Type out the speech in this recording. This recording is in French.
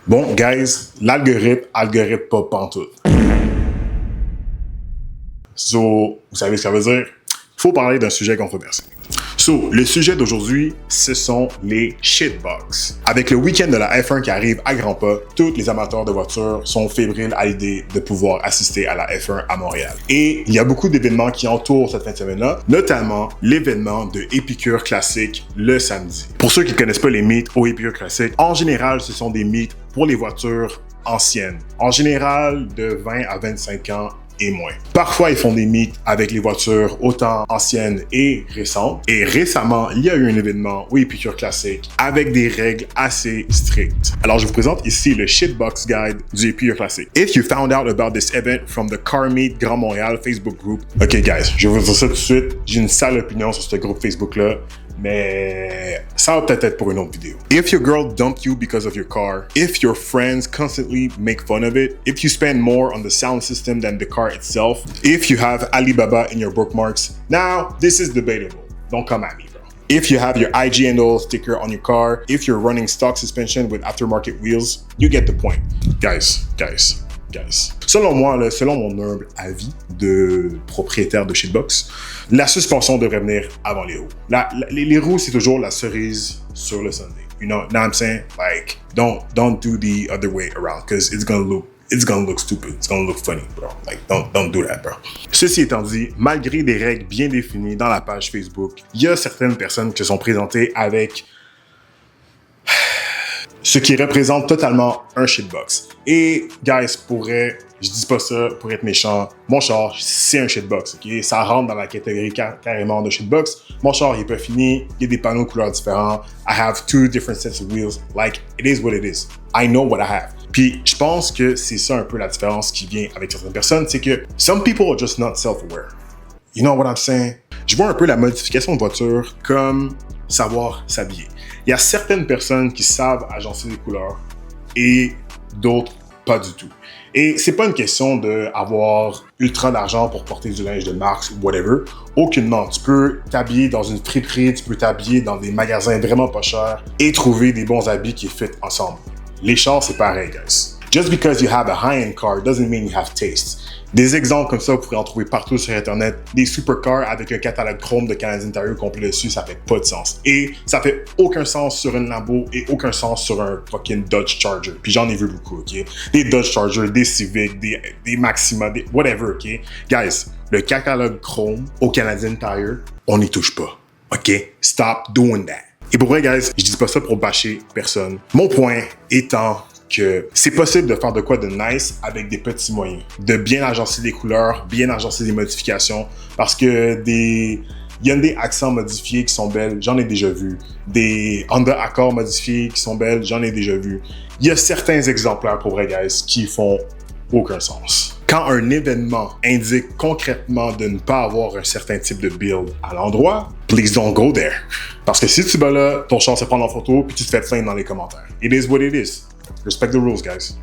Bon, guys, algorithme pas pantoute. So, vous savez ce que ça veut dire? Il faut parler d'un sujet controversé. So, le sujet d'aujourd'hui, ce sont les shitbox. Avec le week-end de la F1 qui arrive à grands pas, tous les amateurs de voitures sont fébriles à l'idée de pouvoir assister à la F1 à Montréal. Et il y a beaucoup d'événements qui entourent cette fin de semaine-là, notamment l'événement de Épicure Classique le samedi. Pour ceux qui ne connaissent pas les meets au Épicure Classique, en général, ce sont des meets pour les voitures anciennes. En général, de 20 à 25 ans et moins. Parfois, ils font des meets avec les voitures autant anciennes et récentes. Et récemment, il y a eu un événement au Épicure Classique avec des règles assez strictes. Alors, je vous présente ici le Shitbox Guide du Épicure Classique. If you found out about this event from the Car Meet Grand Montréal Facebook group, OK, guys, je vais vous dire ça tout de suite. J'ai une sale opinion sur ce groupe Facebook-là, mais ça va peut-être être pour une autre vidéo. If your girl dumped you because of your car, if your friends constantly make fun of it, if you spend more on the sound system than the car itself, if you have Alibaba in your bookmarks, now this is debatable. Don't come at me, bro. If you have your IG Handle sticker on your car, if you're running stock suspension with aftermarket wheels, you get the point. Guys. Selon moi, selon mon humble avis de propriétaire de shitbox, la suspension devrait venir avant les roues. Les roues, c'est toujours la cerise sur le sundae. You know what I'm saying? Like, don't do the other way around, because it's gonna look stupid. It's gonna look funny, bro. Like, don't do that, bro. Ceci étant dit, malgré des règles bien définies dans la page Facebook, il y a certaines personnes qui se sont présentées avec ce qui représente totalement un shitbox. Et, guys, je dis pas ça pour être méchant, mon char, c'est un shitbox, ok? Ça rentre dans la catégorie carrément de shitbox. Mon char, il est pas fini, il y a des panneaux de couleurs différents. I have 2 different sets of wheels. Like, it is what it is. I know what I have. Puis, je pense que c'est ça un peu la différence qui vient avec certaines personnes, c'est que some people are just not self-aware. You know what I'm saying? Je vois un peu la modification de voiture comme savoir s'habiller. Il y a certaines personnes qui savent agencer les couleurs et d'autres pas du tout. Et c'est pas une question d'avoir ultra d'argent pour porter du linge de marque ou whatever. Aucunement. Tu peux t'habiller dans une friperie, tu peux t'habiller dans des magasins vraiment pas chers et trouver des bons habits qui fit ensemble. Les chars, c'est pareil, guys. Just because you have a high-end car doesn't mean you have taste. Des exemples comme ça, vous pourrez en trouver partout sur Internet. Des supercars avec un catalogue chrome de Canadian Tire complet dessus, ça fait pas de sens. Et ça fait aucun sens sur une Lambo et aucun sens sur un fucking Dodge Charger. Puis j'en ai vu beaucoup, OK? Des Dodge Charger, des Civic, des Maxima, des whatever, OK? Guys, le catalogue chrome au Canadian Tire, on n'y touche pas, OK? Stop doing that. Et pour vrai, guys, je dis pas ça pour bâcher personne. Mon point étant que c'est possible de faire de quoi de nice avec des petits moyens. De bien agencer des couleurs, bien agencer des modifications, parce que il y a des accents modifiés qui sont belles, j'en ai déjà vu. Des Honda Accord modifiés qui sont belles, j'en ai déjà vu. Il y a certains exemplaires, pour vrai, guys, qui font aucun sens. Quand un événement indique concrètement de ne pas avoir un certain type de build à l'endroit, please don't go there. Parce que si tu vas là, ton char se prend en photo puis tu te fais plaindre dans les commentaires. It is what it is. Respect the rules, guys.